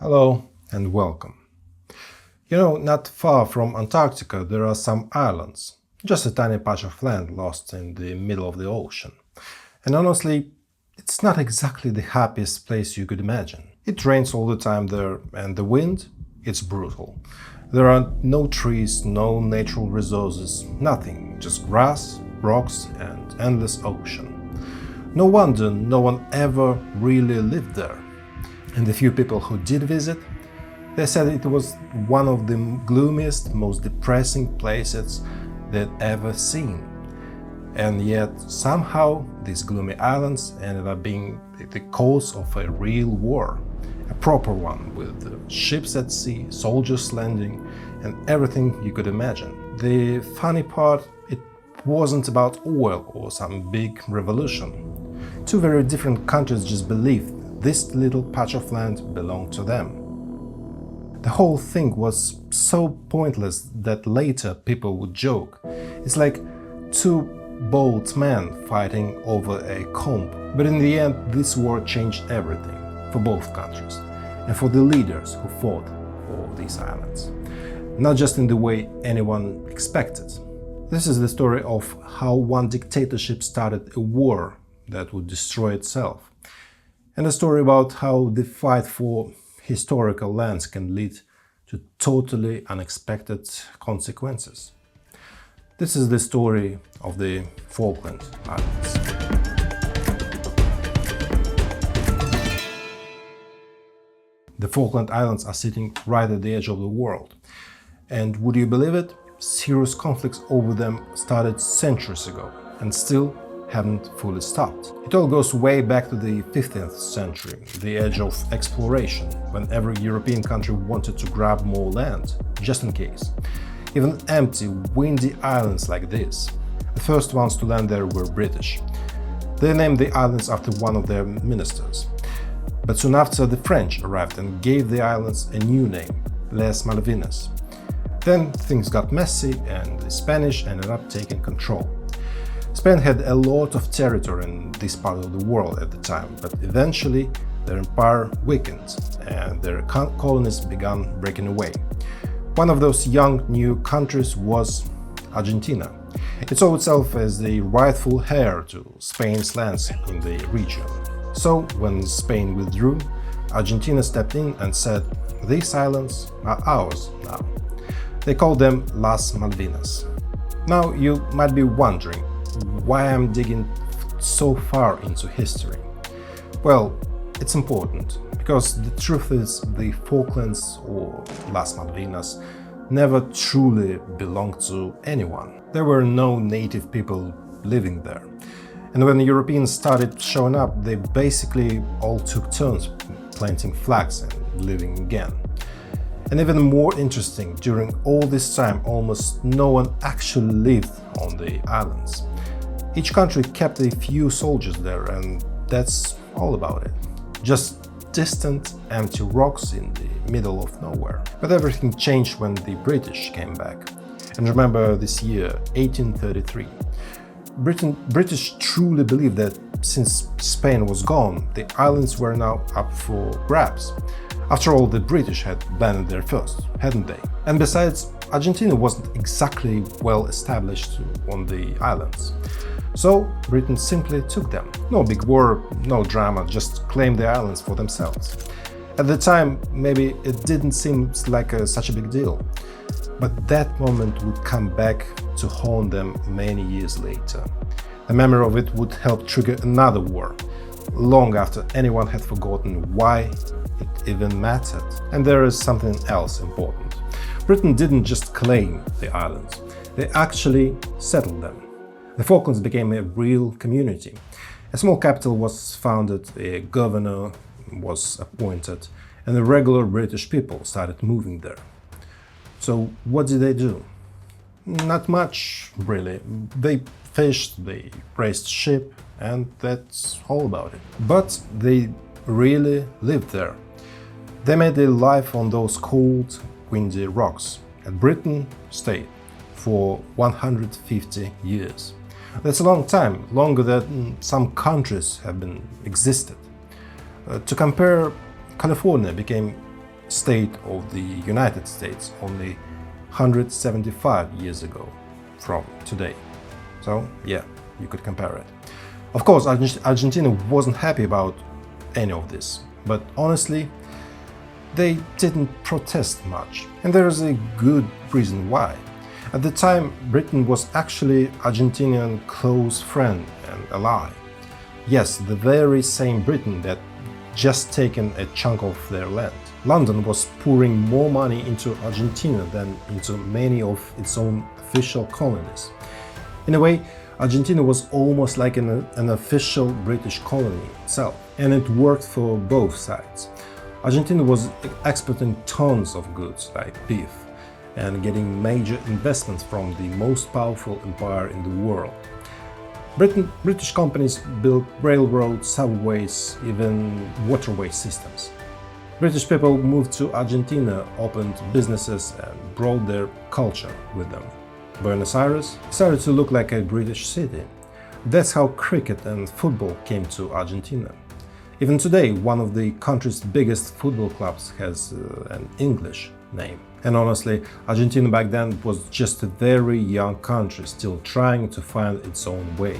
Hello and welcome. You know, not far from Antarctica there are some islands, just a tiny patch of land lost in the middle of the ocean. And honestly, it's not exactly the happiest place you could imagine. It rains all the time there, and the wind, it's brutal. There are no trees, no natural resources, nothing, just grass, rocks and endless ocean. No wonder no one ever really lived there. And the few people who did visit, they said it was one of the gloomiest, most depressing places they'd ever seen. And yet, somehow, these gloomy islands ended up being the cause of a real war. A proper one, with ships at sea, soldiers landing, and everything you could imagine. The funny part, it wasn't about oil or some big revolution. Two very different countries just believed this little patch of land belonged to them. The whole thing was so pointless that later people would joke. It's like two bold men fighting over a comb. But in the end, this war changed everything for both countries and for the leaders who fought for these islands. Not just in the way anyone expected. This is the story of how one dictatorship started a war that would destroy itself. And a story about how the fight for historical lands can lead to totally unexpected consequences. This is the story of the Falkland Islands. The Falkland Islands are sitting right at the edge of the world. And would you believe it? Serious conflicts over them started centuries ago and still haven't fully stopped. It all goes way back to the 15th century, the age of exploration, when every European country wanted to grab more land, just in case. Even empty, windy islands like this. The first ones to land there were British. They named the islands after one of their ministers. But soon after, the French arrived and gave the islands a new name, Les Malvinas. Then things got messy and the Spanish ended up taking control. Spain had a lot of territory in this part of the world at the time, but eventually their empire weakened and their colonies began breaking away. One of those young new countries was Argentina. It saw itself as the rightful heir to Spain's lands in the region. So when Spain withdrew, Argentina stepped in and said, "These islands are ours now." They called them Las Malvinas. Now you might be wondering why I'm digging so far into history. Well, it's important, because the truth is the Falklands, or Las Malvinas, never truly belonged to anyone. There were no native people living there. And when the Europeans started showing up, they basically all took turns planting flags and living again. And even more interesting, during all this time, almost no one actually lived on the islands. Each country kept a few soldiers there, and that's all about it. Just distant, empty rocks in the middle of nowhere. But everything changed when the British came back. And remember this year, 1833. British truly believed that since Spain was gone, the islands were now up for grabs. After all, the British had landed there first, hadn't they? And besides, Argentina wasn't exactly well established on the islands. So Britain simply took them. No big war, no drama, just claimed the islands for themselves. At the time, maybe it didn't seem like such a big deal. But that moment would come back to haunt them many years later. The memory of it would help trigger another war, long after anyone had forgotten why it even mattered. And there is something else important. Britain didn't just claim the islands, they actually settled them. The Falklands became a real community. A small capital was founded, a governor was appointed, and the regular British people started moving there. So what did they do? Not much, really. They fished, they raised sheep, and that's all about it. But they really lived there. They made their life on those cold, windy rocks, and Britain stayed for 150 years. That's a long time, longer than some countries have been existed. To compare, California became state of the United States only 175 years ago from today. So yeah, you could compare it. Of course, Argentina wasn't happy about any of this, but honestly, they didn't protest much, and there's a good reason why. At the time, Britain was actually Argentinian close friend and ally. Yes, the very same Britain that just taken a chunk of their land. London was pouring more money into Argentina than into many of its own official colonies. In a way, Argentina was almost like an official British colony itself, and it worked for both sides. Argentina was exporting tons of goods like beef and getting major investments from the most powerful empire in the world. British companies built railroads, subways, even waterway systems. British people moved to Argentina, opened businesses and brought their culture with them. Buenos Aires started to look like a British city. That's how cricket and football came to Argentina. Even today, one of the country's biggest football clubs has an English name. And honestly, Argentina back then was just a very young country, still trying to find its own way.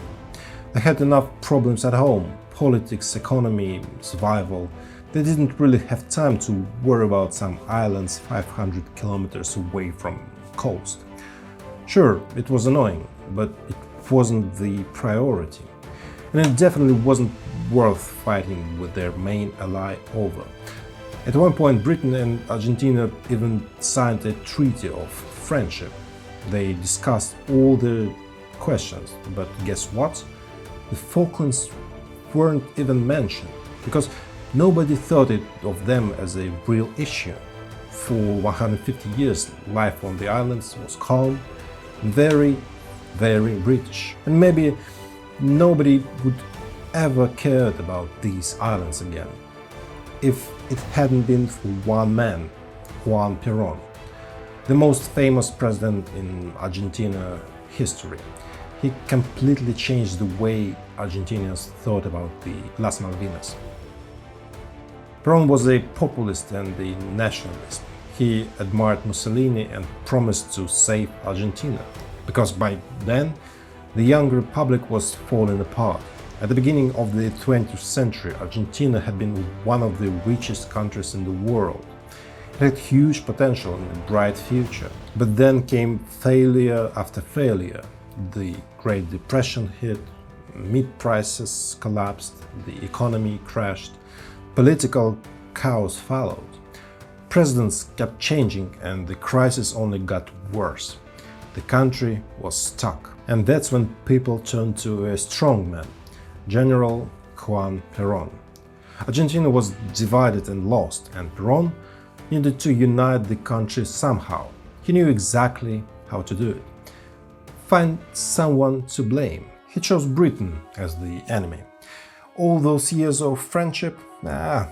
They had enough problems at home: politics, economy, survival. They didn't really have time to worry about some islands 500 kilometers away from coast. Sure, it was annoying, but it wasn't the priority. And it definitely wasn't worth fighting with their main ally over. At one point, Britain and Argentina even signed a treaty of friendship. They discussed all the questions, but guess what? The Falklands weren't even mentioned, because nobody thought of them as a real issue. For 150 years, life on the islands was calm, very, very British. And maybe nobody would ever cared about these islands again if it hadn't been for one man, Juan Perón, the most famous president in Argentina history. He completely changed the way Argentinians thought about the Las Malvinas. Perón was a populist and a nationalist. He admired Mussolini and promised to save Argentina, because by then the young republic was falling apart. At the beginning of the 20th century, Argentina had been one of the richest countries in the world. It had huge potential and a bright future. But then came failure after failure. The Great Depression hit, meat prices collapsed, the economy crashed, political chaos followed. Presidents kept changing and the crisis only got worse. The country was stuck. And that's when people turned to a strong man, General Juan Perón. Argentina was divided and lost, and Perón needed to unite the country somehow. He knew exactly how to do it. Find someone to blame. He chose Britain as the enemy. All those years of friendship,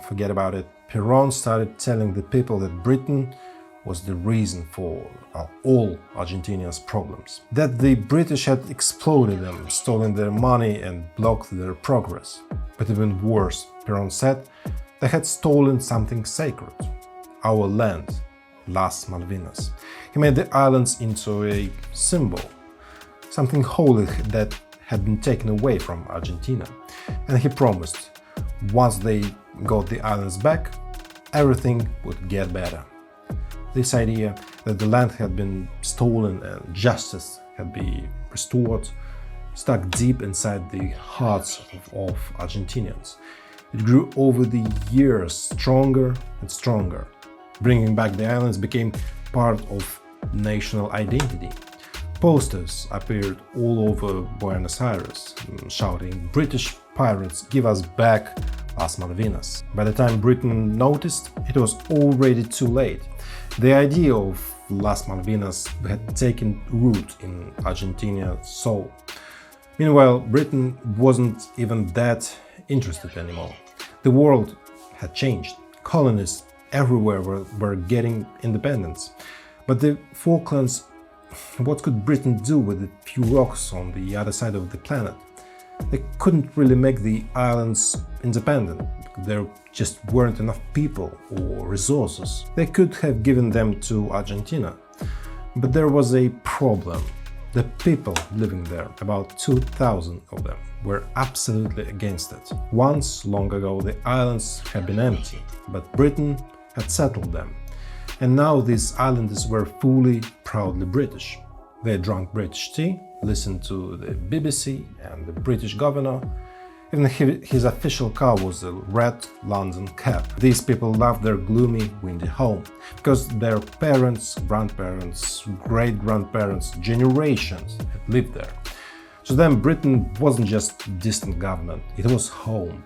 forget about it. Perón started telling the people that Britain was the reason for all Argentinians' problems. That the British had exploited them, stolen their money and blocked their progress. But even worse, Perón said, they had stolen something sacred, our land, Las Malvinas. He made the islands into a symbol, something holy that had been taken away from Argentina. And he promised, once they got the islands back, everything would get better. This idea that the land had been stolen and justice had been restored stuck deep inside the hearts of Argentinians. It grew over the years stronger and stronger. Bringing back the islands became part of national identity. Posters appeared all over Buenos Aires, shouting, "British pirates, give us back Las Malvinas." By the time Britain noticed, it was already too late. The idea of Las Malvinas had taken root in Argentina's soul. Meanwhile, Britain wasn't even that interested anymore. The world had changed. Colonies everywhere were getting independence. But the Falklands, what could Britain do with the few rocks on the other side of the planet? They couldn't really make the islands independent. There just weren't enough people or resources. They could have given them to Argentina. But there was a problem. The people living there, about 2,000 of them, were absolutely against it. Once, long ago, the islands had been empty, but Britain had settled them. And now these islanders were fully, proudly British. They drank British tea, listened to the BBC and the British governor. Even his official car was a red London cab. These people loved their gloomy, windy home, because their parents, grandparents, great-grandparents, generations had lived there. To them, Britain wasn't just a distant government, it was home.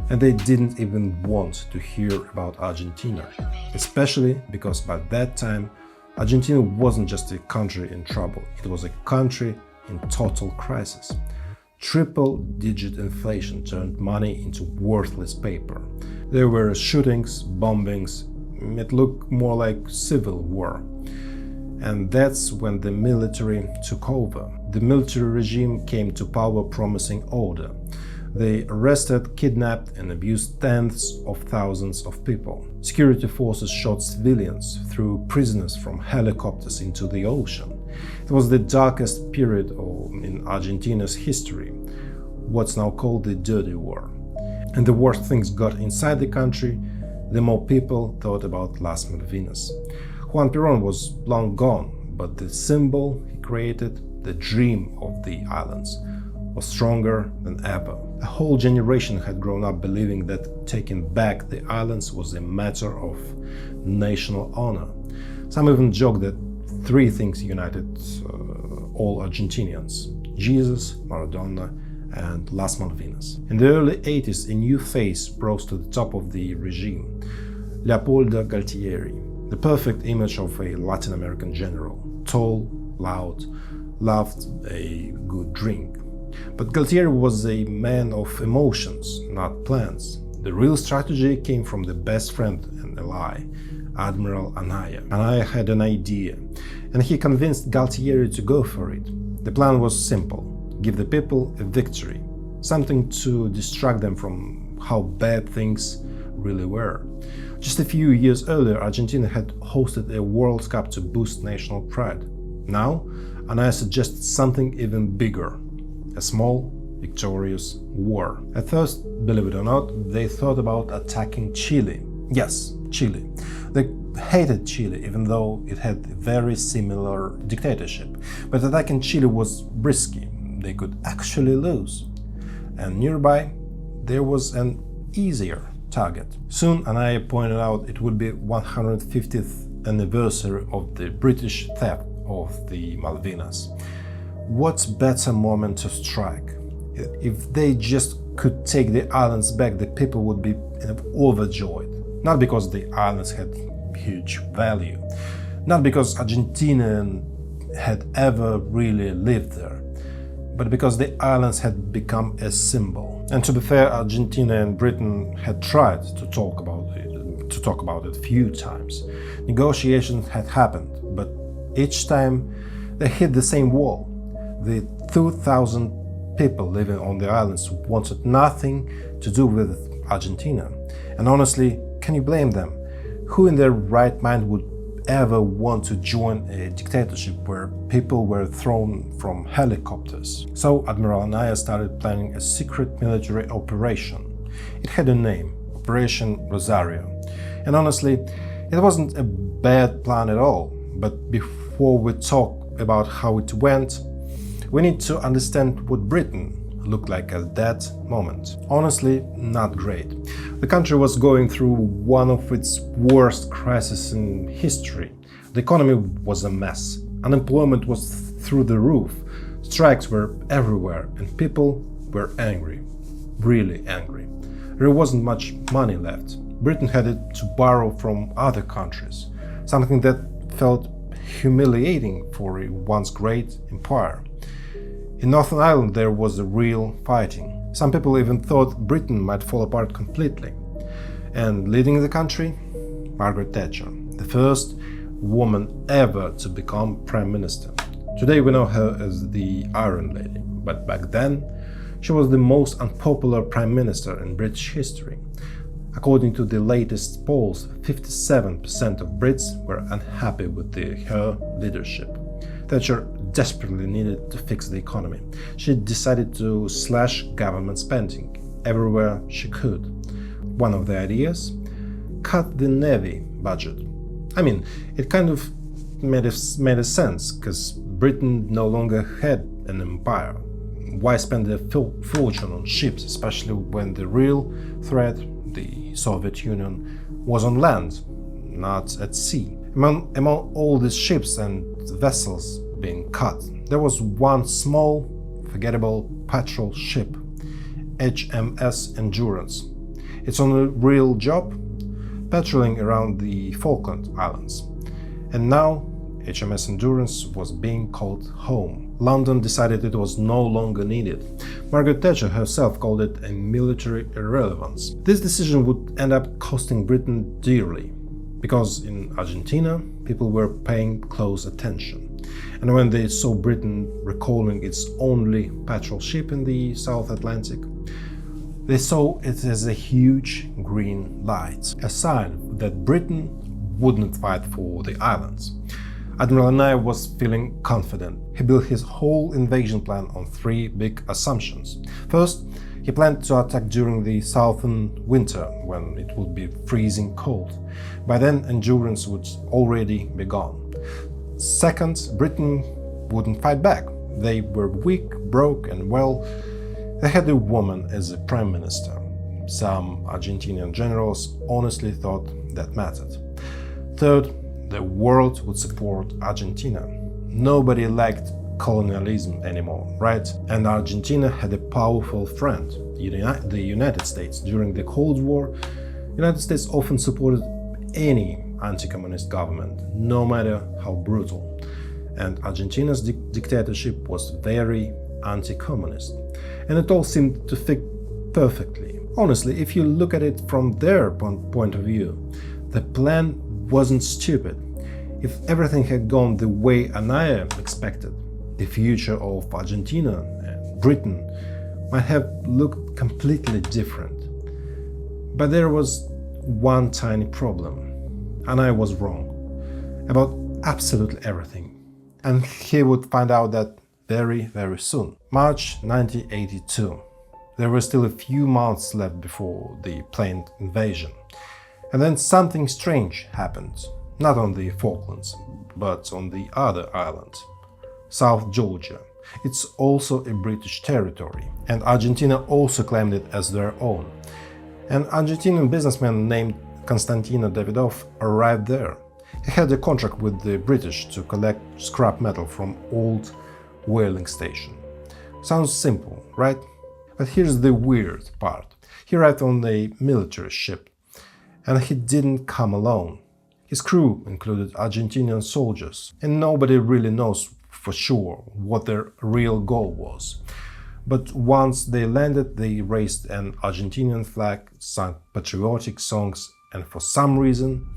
And they didn't even want to hear about Argentina, especially because by that time, Argentina wasn't just a country in trouble, it was a country in total crisis. Triple-digit inflation turned money into worthless paper. There were shootings, bombings, it looked more like civil war. And that's when the military took over. The military regime came to power promising order. They arrested, kidnapped and abused tens of thousands of people. Security forces shot civilians, threw prisoners from helicopters into the ocean. It was the darkest period in Argentina's history, what's now called the Dirty War. And the worse things got inside the country, the more people thought about Las Malvinas. Juan Perón was long gone, but the symbol he created, the dream of the islands, was stronger than ever. A whole generation had grown up believing that taking back the islands was a matter of national honor. Some even joked that three things united all Argentinians: Jesus, Maradona, and Las Malvinas. In the early 80s, a new face rose to the top of the regime: Leopoldo Galtieri, the perfect image of a Latin American general, tall, loud, loved a good drink. But Galtieri was a man of emotions, not plans. The real strategy came from the best friend and ally, Admiral Anaya. Anaya had an idea, and he convinced Galtieri to go for it. The plan was simple: give the people a victory, something to distract them from how bad things really were. Just a few years earlier, Argentina had hosted a World Cup to boost national pride. Now, Anaya suggested something even bigger: a small, victorious war. At first, believe it or not, they thought about attacking Chile. Yes, Chile. They hated Chile, even though it had a very similar dictatorship. But attacking Chile was risky. They could actually lose. And nearby, there was an easier target. Soon, Anaya pointed out it would be 150th anniversary of the British theft of the Malvinas. What's better moment to strike? If they just could take the islands back, the people would be overjoyed. Not because the islands had huge value, not because Argentina had ever really lived there, but because the islands had become a symbol. And to be fair, Argentina and Britain had tried to talk about it a few times. Negotiations had happened, but each time they hit the same wall. The 2,000 people living on the islands wanted nothing to do with Argentina. And honestly, can you blame them? Who in their right mind would ever want to join a dictatorship where people were thrown from helicopters? So Admiral Anaya started planning a secret military operation. It had a name: Operation Rosario. And honestly, it wasn't a bad plan at all. But before we talk about how it went, we need to understand what Britain looked like at that moment. Honestly, not great. The country was going through one of its worst crises in history. The economy was a mess. Unemployment was through the roof. Strikes were everywhere, and people were angry. Really angry. There wasn't much money left. Britain had to borrow from other countries, something that felt humiliating for a once great empire. In Northern Ireland there was a real fighting. Some people even thought Britain might fall apart completely. And leading the country, Margaret Thatcher, the first woman ever to become Prime Minister. Today we know her as the Iron Lady, but back then She was the most unpopular prime minister in British history. According to the latest polls, 57% of Brits were unhappy with her leadership. Thatcher desperately needed to fix the economy. She decided to slash government spending everywhere she could. One of the ideas? Cut the Navy budget. I mean, it kind of made a sense, because Britain no longer had an empire. Why spend a fortune on ships, especially when the real threat, the Soviet Union, was on land, not at sea? Among all these ships and vessels being cut, there was one small, forgettable patrol ship, HMS Endurance. It's on a real job, patrolling around the Falkland Islands. And now HMS Endurance was being called home. London decided it was no longer needed. Margaret Thatcher herself called it a military irrelevance. This decision would end up costing Britain dearly, because in Argentina people were paying close attention. And when they saw Britain recalling its only patrol ship in the South Atlantic, they saw it as a huge green light, a sign that Britain wouldn't fight for the islands. Admiral Ney was feeling confident. He built his whole invasion plan on three big assumptions. First, he planned to attack during the southern winter, when it would be freezing cold. By then, Endurance would already be gone. Second, Britain wouldn't fight back. They were weak, broke, and well, they had a woman as a prime minister. Some Argentinian generals honestly thought that mattered. Third, the world would support Argentina. Nobody liked colonialism anymore, right? And Argentina had a powerful friend, the United States. During the Cold War, the United States often supported any anti-communist government, no matter how brutal. And Argentina's dictatorship was very anti-communist. And it all seemed to fit perfectly. Honestly, if you look at it from their point of view, the plan wasn't stupid. If everything had gone the way Anaya expected, the future of Argentina and Britain might have looked completely different. But there was one tiny problem. Anaya was wrong about absolutely everything. And he would find out that very, very soon. March 1982. There were still a few months left before the planned invasion. And then something strange happened. Not on the Falklands, but on the other island, South Georgia. It's also a British territory, and Argentina also claimed it as their own. An Argentinian businessman named Constantino Davidov arrived there. He had a contract with the British to collect scrap metal from old whaling station. Sounds simple, right? But here's the weird part. He arrived on a military ship, and he didn't come alone. His crew included Argentinian soldiers, and nobody really knows for sure what their real goal was. But once they landed, they raised an Argentinian flag, sang patriotic songs, and for some reason,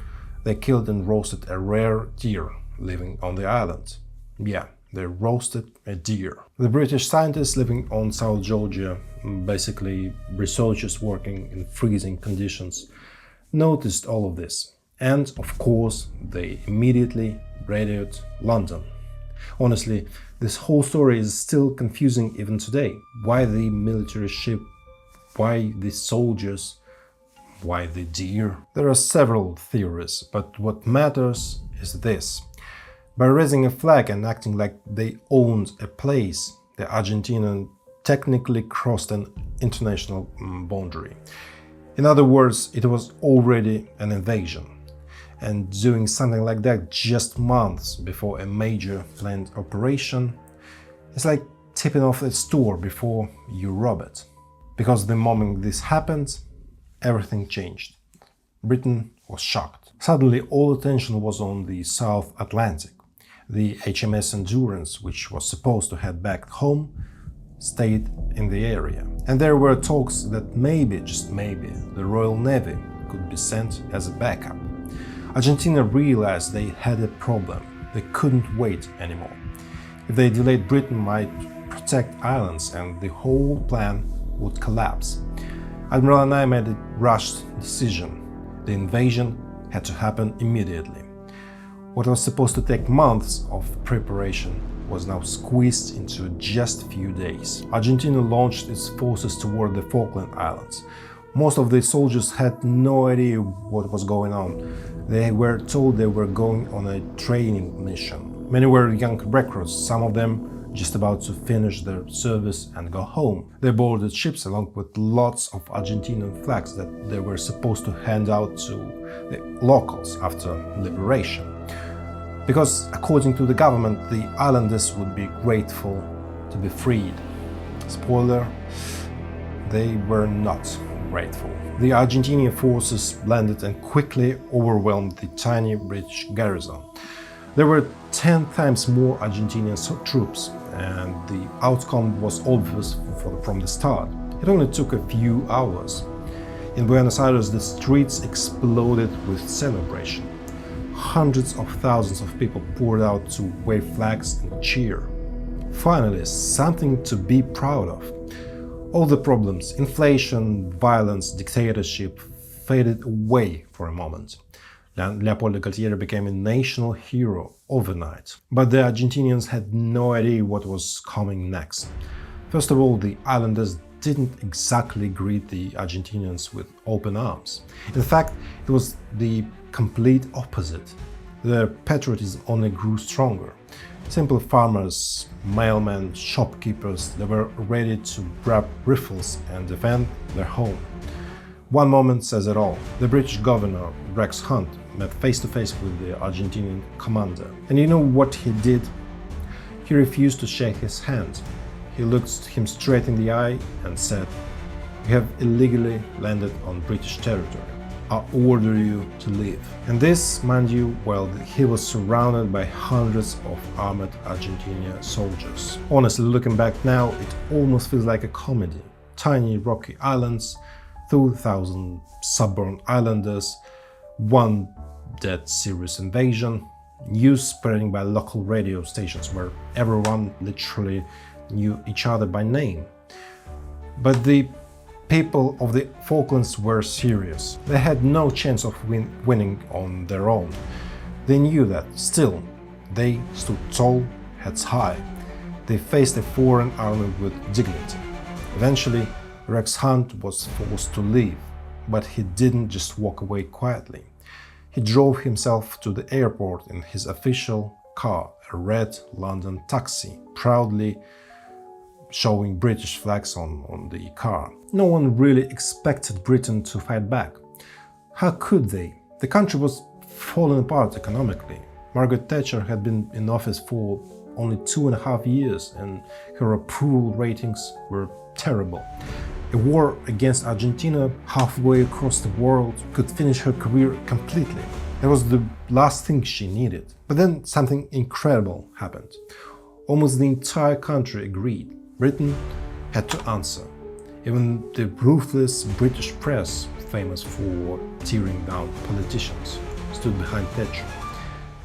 they killed and roasted a rare deer living on the island. Yeah, they roasted a deer. The British scientists living on South Georgia, basically researchers working in freezing conditions, noticed all of this. And, of course, they immediately radioed London. Honestly, this whole story is still confusing even today. Why the military ship? Why the soldiers? Why the deer? There are several theories, but what matters is this. By raising a flag and acting like they owned a place, the Argentinians technically crossed an international boundary. In other words, it was already an invasion. And doing something like that just months before a major planned operation is like tipping off a store before you rob it. Because the moment this happened, everything changed. Britain was shocked. Suddenly all attention was on the South Atlantic. The HMS Endurance, which was supposed to head back home, stayed in the area. And there were talks that maybe, just maybe, the Royal Navy could be sent as a backup. Argentina realized they had a problem. They couldn't wait anymore. If they delayed, Britain might protect islands and the whole plan would collapse. Admiral Anaya made a rushed decision. The invasion had to happen immediately. What was supposed to take months of preparation was now squeezed into just a few days. Argentina launched its forces toward the Falkland Islands. Most of the soldiers had no idea what was going on. They were told they were going on a training mission. Many were young recruits, some of them just about to finish their service and go home. They boarded ships along with lots of Argentinian flags that they were supposed to hand out to the locals after liberation. Because, according to the government, the islanders would be grateful to be freed. Spoiler, they were not grateful. The Argentinian forces landed and quickly overwhelmed the tiny British garrison. There were 10 times more Argentinian troops, and the outcome was obvious from the start. It only took a few hours. In Buenos Aires, the streets exploded with celebration. Hundreds of thousands of people poured out to wave flags and cheer. Finally, something to be proud of. All the problems, inflation, violence, dictatorship, faded away for a moment. Leopoldo Galtieri became a national hero overnight. But the Argentinians had no idea what was coming next. First of all, the islanders didn't exactly greet the Argentinians with open arms. In fact, it was the complete opposite. Their patriotism only grew stronger. Simple farmers, mailmen, shopkeepers, they were ready to grab rifles and defend their home. One moment says it all. The British governor, Rex Hunt, met face-to-face with the Argentinian commander. And you know what he did? He refused to shake his hand. He looked him straight in the eye and said, "You have illegally landed on British territory. I order you to leave." And this, mind you, while he was surrounded by hundreds of armored Argentinian soldiers. Honestly, looking back now, it almost feels like a comedy. Tiny rocky islands, 2,000 stubborn islanders, one dead serious invasion, news spreading by local radio stations where everyone literally knew each other by name. But the people of the Falklands were serious. They had no chance of winning on their own. They knew that. Still, they stood tall, heads high. They faced a foreign army with dignity. Eventually, Rex Hunt was forced to leave, but he didn't just walk away quietly. He drove himself to the airport in his official car, a red London taxi, proudly showing British flags on the car. No one really expected Britain to fight back. How could they? The country was falling apart economically. Margaret Thatcher had been in office for only 2.5 years and her approval ratings were terrible. A war against Argentina halfway across the world could finish her career completely. That was the last thing she needed. But then something incredible happened. Almost the entire country agreed. Britain had to answer. Even the ruthless British press, famous for tearing down politicians, stood behind Thatcher.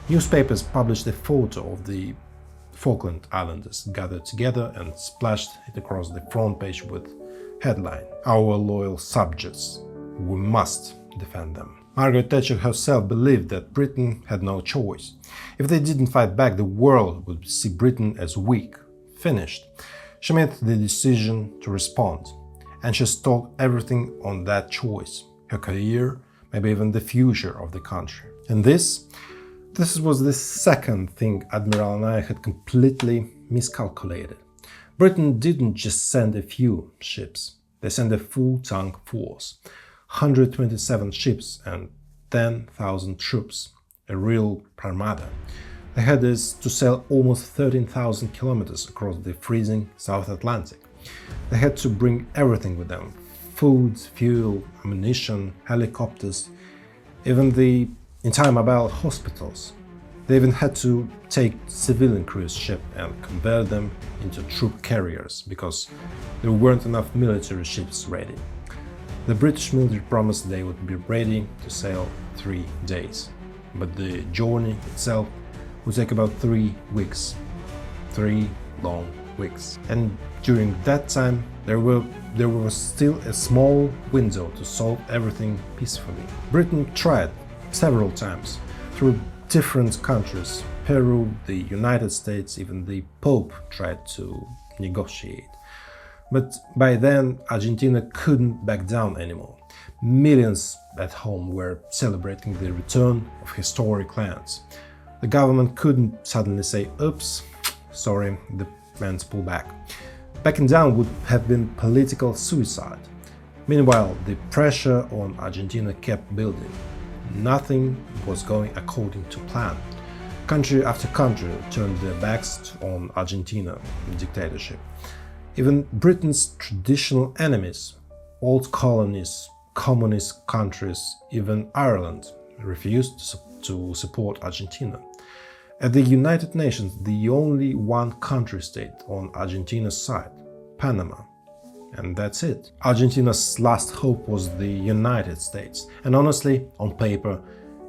Newspapers published a photo of the Falkland Islanders gathered together and splashed it across the front page with headline, "Our loyal subjects, we must defend them." Margaret Thatcher herself believed that Britain had no choice. If they didn't fight back, the world would see Britain as weak, finished. She made the decision to respond, and she staked everything on that choice, her career, maybe even the future of the country. And this was the second thing Admiral Anaya had completely miscalculated. Britain didn't just send a few ships, they sent a full tank force, 127 ships and 10,000 troops, a real armada. They had to sail almost 13,000 kilometers across the freezing South Atlantic. They had to bring everything with them: food, fuel, ammunition, helicopters, even the entire mobile hospitals. They even had to take civilian cruise ships and convert them into troop carriers because there weren't enough military ships ready. The British military promised they would be ready to sail 3 days, but the journey itself would take about 3 weeks. 3 long weeks. And during that time, there was still a small window to solve everything peacefully. Britain tried several times through different countries. Peru, the United States, even the Pope tried to negotiate. But by then, Argentina couldn't back down anymore. Millions at home were celebrating the return of historic lands. The government couldn't suddenly say, oops, sorry, the plans pull back. Backing down would have been political suicide. Meanwhile, the pressure on Argentina kept building. Nothing was going according to plan. Country after country turned their backs on Argentina dictatorship. Even Britain's traditional enemies, old colonies, communist countries, even Ireland, refused to support Argentina. At the United Nations, the only one country state on Argentina's side, Panama. And that's it. Argentina's last hope was the United States. And honestly, on paper,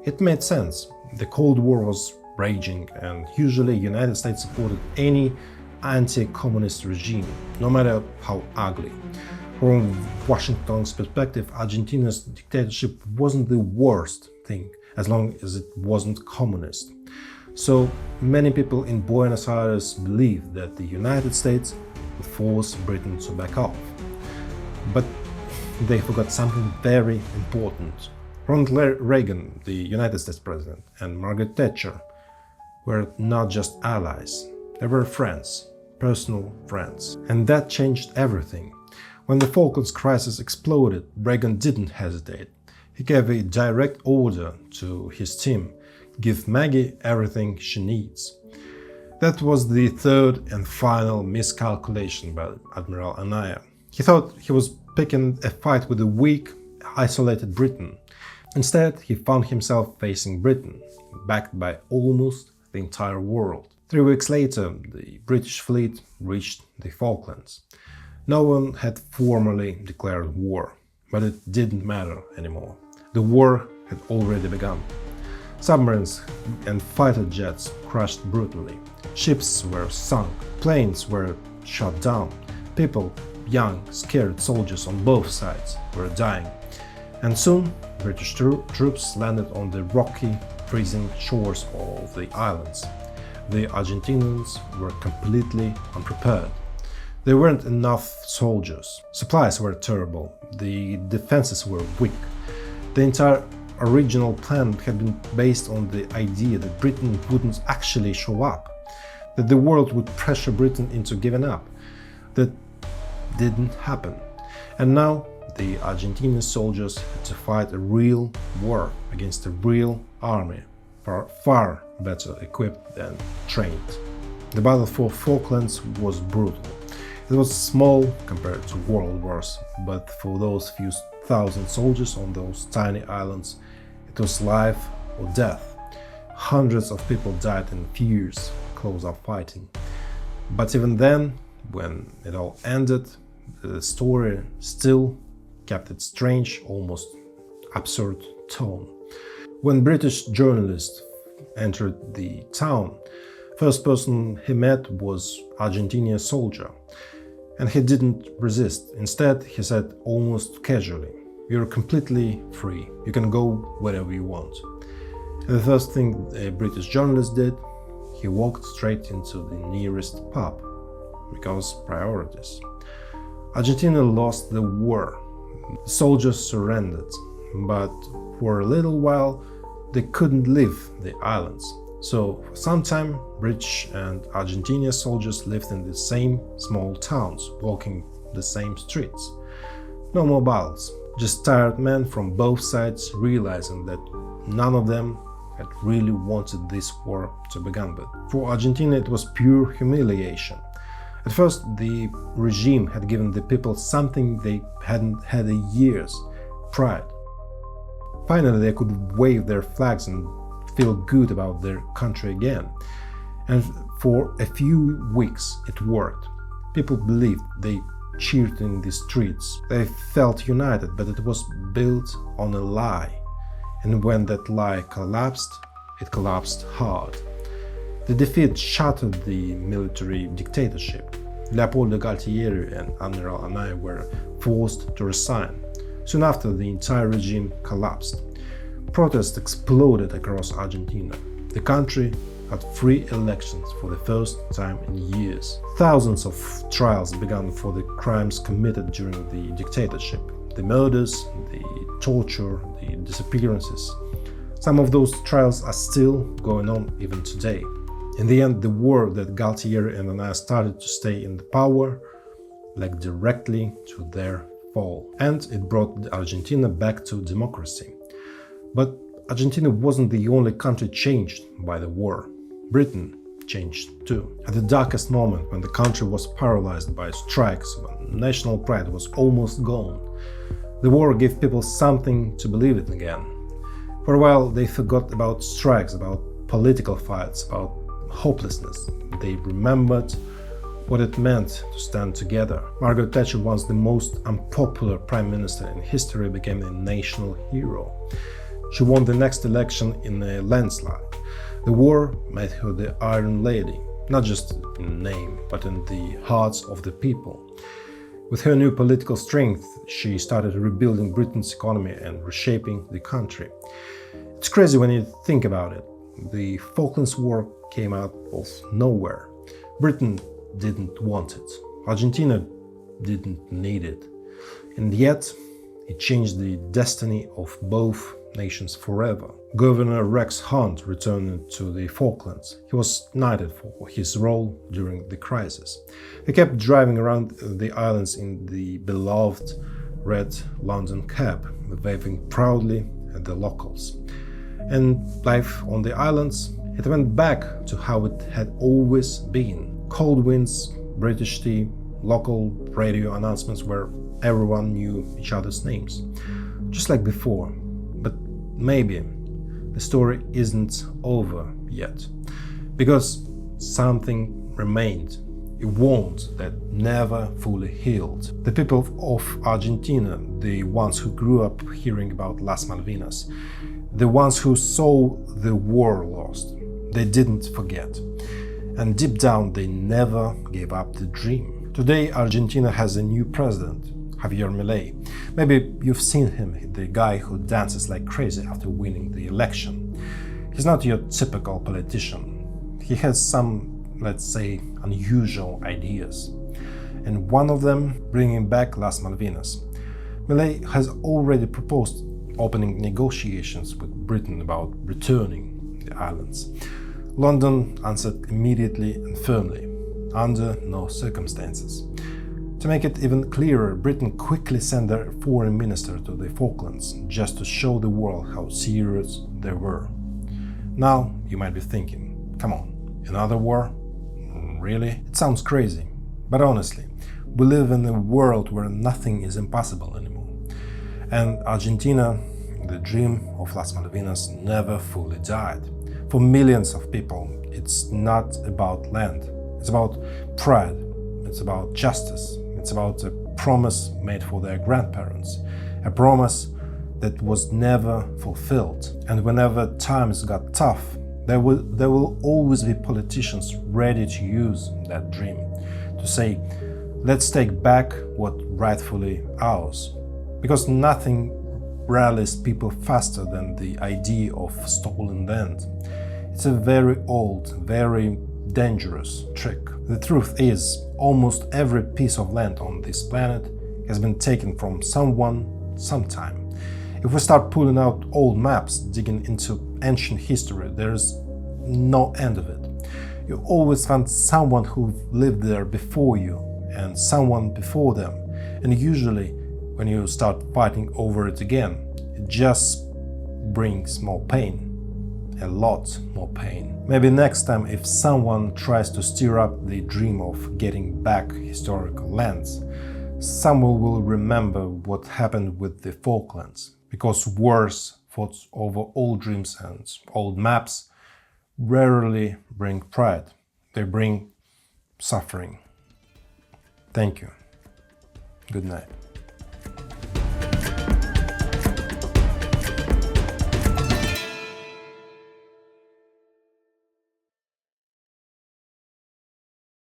it made sense. The Cold War was raging, and usually United States supported any anti-communist regime, no matter how ugly. From Washington's perspective, Argentina's dictatorship wasn't the worst thing, as long as it wasn't communist. So many people in Buenos Aires believed that the United States would force Britain to back off. But they forgot something very important. Ronald Reagan, the United States president, and Margaret Thatcher were not just allies, they were friends, personal friends. And that changed everything. When the Falklands crisis exploded, Reagan didn't hesitate. He gave a direct order to his team: give Maggie everything she needs. That was the third and final miscalculation by Admiral Anaya. He thought he was picking a fight with a weak, isolated Britain. Instead, he found himself facing Britain, backed by almost the entire world. 3 weeks later, the British fleet reached the Falklands. No one had formally declared war, but it didn't matter anymore. The war had already begun. Submarines and fighter jets crashed brutally. Ships were sunk. Planes were shot down. People, young, scared soldiers on both sides, were dying. And soon, British troops landed on the rocky, freezing shores of the islands. The Argentinians were completely unprepared. There weren't enough soldiers. Supplies were terrible. The defenses were weak. The entire original plan had been based on the idea that Britain wouldn't actually show up, that the world would pressure Britain into giving up. That didn't happen. And now the Argentinian soldiers had to fight a real war against a real army, far better equipped and trained. The battle for Falklands was brutal. It was small compared to world wars, but for those few thousand soldiers on those tiny islands, it was life or death. Hundreds of people died in fears close-up fighting. But even then, when it all ended, the story still kept its strange, almost absurd tone. When British journalists entered the town, first person he met was Argentinian soldier. And he didn't resist. Instead, he said almost casually, "You're completely free. You can go wherever you want." And the first thing a British journalist did, he walked straight into the nearest pub, because priorities. Argentina lost the war. The soldiers surrendered, but for a little while they couldn't leave the islands. So for some time, British and Argentinian soldiers lived in the same small towns, walking the same streets. No more battles, just tired men from both sides realizing that none of them had really wanted this war to begin with. For Argentina, it was pure humiliation. At first, the regime had given the people something they hadn't had in years: pride. Finally, they could wave their flags and feel good about their country again. And for a few weeks it worked. People believed, they cheered in the streets, they felt united, but it was built on a lie. And when that lie collapsed, it collapsed hard. The defeat shattered the military dictatorship. Leopoldo Galtieri and Admiral Anaya were forced to resign. Soon after, the entire regime collapsed. Protests exploded across Argentina. The country had free elections for the first time in years. Thousands of trials began for the crimes committed during the dictatorship. The murders, the torture, the disappearances. Some of those trials are still going on even today. In the end, the war that Galtieri and Anaya started to stay in the power led directly to their fall, and it brought Argentina back to democracy. But Argentina wasn't the only country changed by the war. Britain changed too. At the darkest moment, when the country was paralyzed by strikes, when national pride was almost gone, the war gave people something to believe in again. For a while, they forgot about strikes, about political fights, about hopelessness. They remembered what it meant to stand together. Margaret Thatcher, once the most unpopular prime minister in history, became a national hero. She won the next election in a landslide. The war made her the Iron Lady, not just in name, but in the hearts of the people. With her new political strength, she started rebuilding Britain's economy and reshaping the country. It's crazy when you think about it. The Falklands War came out of nowhere. Britain didn't want it. Argentina didn't need it. And yet, it changed the destiny of both nations forever. Governor Rex Hunt returned to the Falklands. He was knighted for his role during the crisis. He kept driving around the islands in the beloved red London cab, waving proudly at the locals. And life on the islands, it went back to how it had always been. Cold winds, British tea, local radio announcements where everyone knew each other's names. Just like before. But maybe the story isn't over yet. Because something remained. A wound that never fully healed. The people of Argentina, the ones who grew up hearing about Las Malvinas, the ones who saw the war lost, they didn't forget. And deep down, they never gave up the dream. Today, Argentina has a new president, Javier Milei. Maybe you've seen him, the guy who dances like crazy after winning the election. He's not your typical politician. He has some, let's say, unusual ideas. And one of them, bringing back Las Malvinas. Milei has already proposed opening negotiations with Britain about returning the islands. London answered immediately and firmly, under no circumstances. To make it even clearer, Britain quickly sent their foreign minister to the Falklands just to show the world how serious they were. Now you might be thinking, come on, another war? Really? It sounds crazy, but honestly, we live in a world where nothing is impossible anymore. And Argentina, the dream of Las Malvinas, never fully died. For millions of people, it's not about land. It's about pride. It's about justice. It's about a promise made for their grandparents. A promise that was never fulfilled. And whenever times got tough, there will always be politicians ready to use that dream. To say, let's take back what rightfully ours. Because nothing rallies people faster than the idea of stolen land. It's a very old, very dangerous trick. The truth is, almost every piece of land on this planet has been taken from someone, sometime. If we start pulling out old maps, digging into ancient history, there's no end of it. You always find someone who lived there before you and someone before them, and usually when you start fighting over it again, it just brings more pain. A lot more pain. Maybe next time, if someone tries to stir up the dream of getting back historical lands, someone will remember what happened with the Falklands. Because wars fought over old dreams and old maps rarely bring pride. They bring suffering. Thank you. Good night.